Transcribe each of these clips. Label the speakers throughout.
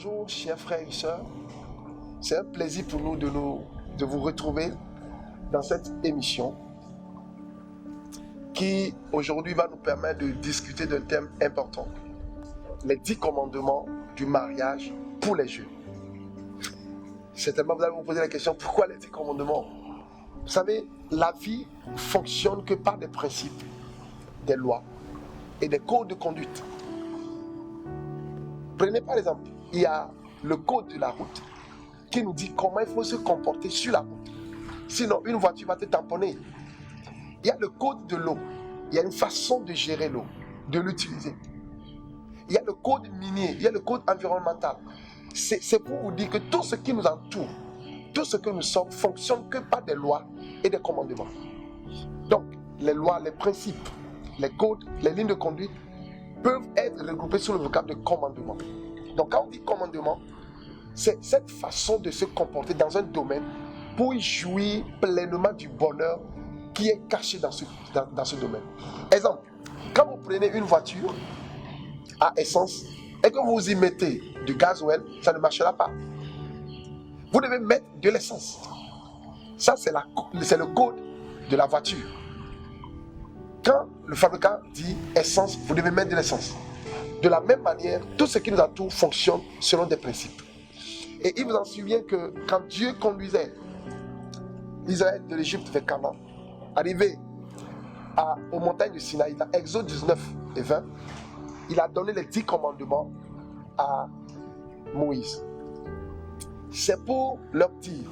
Speaker 1: Bonjour chers frères et sœurs, c'est un plaisir pour nous de vous retrouver dans cette émission qui aujourd'hui va nous permettre de discuter d'un thème important, les 10 commandements du mariage pour les jeunes. Certainement vous allez vous poser la question, pourquoi les 10 commandements? Vous savez, la vie ne fonctionne que par des principes, des lois et des codes de conduite. Prenez par exemple, il y a le code de la route qui nous dit comment il faut se comporter sur la route. Sinon, une voiture va te tamponner. Il y a le code de l'eau. Il y a une façon de gérer l'eau, de l'utiliser. Il y a le code minier, il y a le code environnemental. C'est pour vous dire que tout ce qui nous entoure, tout ce que nous sommes, fonctionne que par des lois et des commandements. Donc, les lois, les principes, les codes, les lignes de conduite peuvent être regroupés sous le vocable de commandement. Donc, quand on dit commandement, c'est cette façon de se comporter dans un domaine pour y jouir pleinement du bonheur qui est caché dans ce domaine. Exemple, quand vous prenez une voiture à essence et que vous y mettez du gasoil, ça ne marchera pas. Vous devez mettre de l'essence. Ça, c'est le code de la voiture. Quand le fabricant dit essence, vous devez mettre de l'essence. De la même manière, tout ce qui nous entoure fonctionne selon des principes. Et il vous en souvient que quand Dieu conduisait Israël de l'Égypte vers Canaan, arrivé aux montagnes de Sinaï, dans Exode 19 et 20, il a donné les 10 commandements à Moïse. C'est pour leur dire,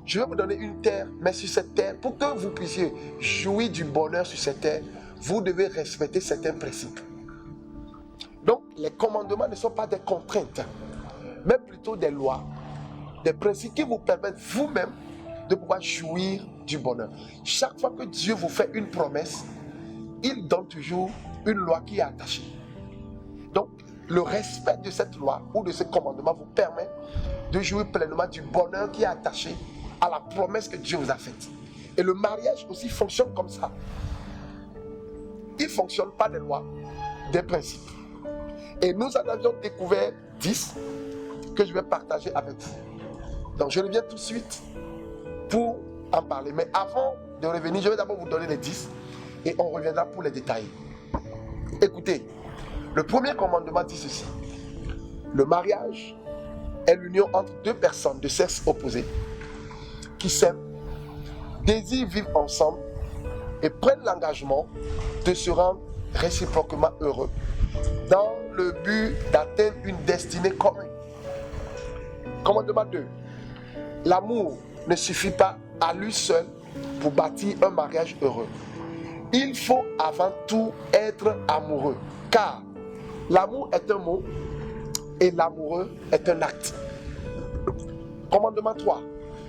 Speaker 1: je vais vous donner une terre, mais sur cette terre, pour que vous puissiez jouir du bonheur sur cette terre, vous devez respecter certains principes. Donc, les commandements ne sont pas des contraintes, mais plutôt des lois, des principes qui vous permettent vous-même de pouvoir jouir du bonheur. Chaque fois que Dieu vous fait une promesse, il donne toujours une loi qui est attachée. Donc, le respect de cette loi ou de ce commandement vous permet de jouir pleinement du bonheur qui est attaché à la promesse que Dieu vous a faite. Et le mariage aussi fonctionne comme ça. Il fonctionne par des lois, des principes. Et nous en avions découvert 10 que je vais partager avec vous. Donc je reviens tout de suite pour en parler. Mais avant de revenir, je vais d'abord vous donner les 10 et on reviendra pour les détails. Écoutez, le premier commandement dit ceci. Le mariage est l'union entre deux personnes de sexe opposé qui s'aiment, désirent vivre ensemble et prennent l'engagement de se rendre réciproquement heureux dans le but d'atteindre une destinée commune. Commandement 2. L'amour ne suffit pas à lui seul pour bâtir un mariage heureux. Il faut avant tout être amoureux, car l'amour est un mot et l'amoureux est un acte. Commandement 3.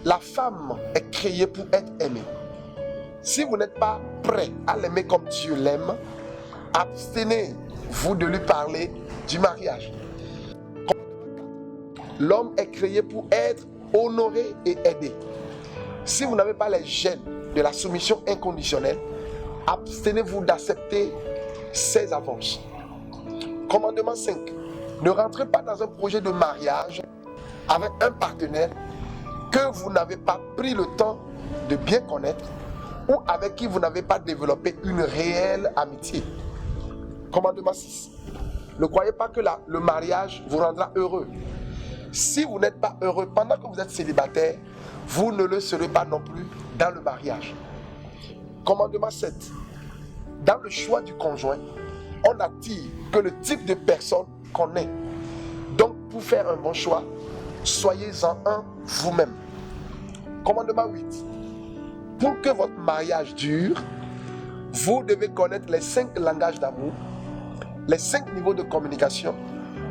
Speaker 1: La femme est créée pour être aimée. Si vous n'êtes pas prêt à l'aimer comme Dieu l'aime, abstenez-vous de lui parler du mariage. L'homme est créé pour être honoré et aidé. Si vous n'avez pas les gènes de la soumission inconditionnelle, abstenez-vous d'accepter ses avances. Commandement 5. Ne rentrez pas dans un projet de mariage avec un partenaire que vous n'avez pas pris le temps de bien connaître ou avec qui vous n'avez pas développé une réelle amitié. Commandement 6. Ne croyez pas que le mariage vous rendra heureux. Si vous n'êtes pas heureux pendant que vous êtes célibataire, vous ne le serez pas non plus dans le mariage. Commandement 7. Dans le choix du conjoint, on attire que le type de personne qu'on est. Donc, pour faire un bon choix, soyez-en un vous-même. Commandement 8. Pour que votre mariage dure, vous devez connaître les 5 langages d'amour, les 5 niveaux de communication,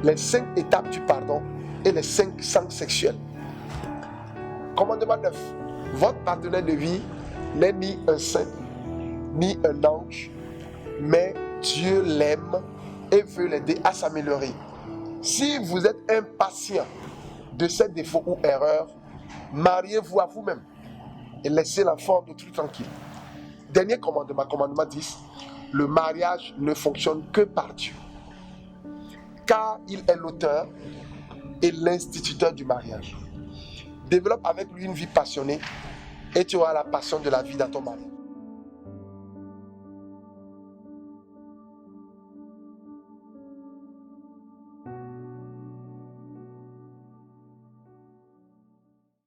Speaker 1: les 5 étapes du pardon et les 5 sens sexuels. Commandement 9. Votre partenaire de vie n'est ni un saint, ni un ange, mais Dieu l'aime et veut l'aider à s'améliorer. Si vous êtes impatient de ces défauts ou erreurs, mariez-vous à vous-même et laissez l'enfant de tout tranquille. Dernier commandement, commandement 10. Le mariage ne fonctionne que par Dieu, car il est l'auteur est l'instituteur du mariage. Développe avec lui une vie passionnée et tu auras la passion de la vie dans ton mariage.